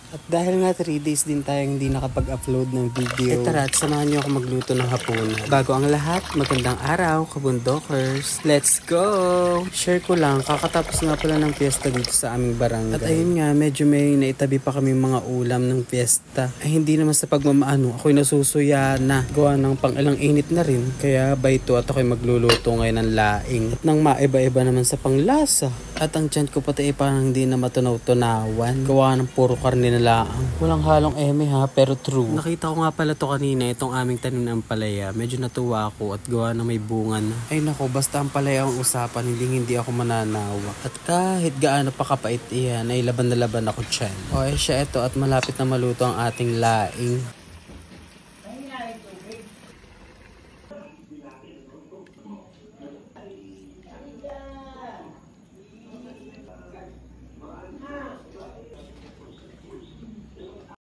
At dahil nga 3 days din tayong hindi nakapag-upload ng video, tara at samahan niyo ako magluto ng hapunan. Bago ang lahat, magandang araw, kabundokers. Let's go! Share ko lang, kakatapos nga pala ng fiesta dito sa aming barangay. At ayun nga, medyo may naitabi pa kami mga ulam ng fiesta. Ay hindi naman sa pagmamaano, ako'y nasusuya na. Gawa ng pang ilang init na rin. Kaya by 2 at ako'y magluluto ngayon ng laing. At nang maiba-iba naman sa panglasa. At ang tiyan ko pati ay parang hindi na matunaw-tunawan. Gawa ng puro karne na laang. Walang halong eme ha, pero true. Nakita ko nga pala to kanina, itong aming tanim ng palaya. Medyo natuwa ako at gawa na may bunga na. Ay nako, basta ang palaya ang usapan, hindi ako mananawa. At kahit gaano pa kapait iyan, ay laban na laban ako tiyan. O ay siya ito at malapit na maluto ang ating laing.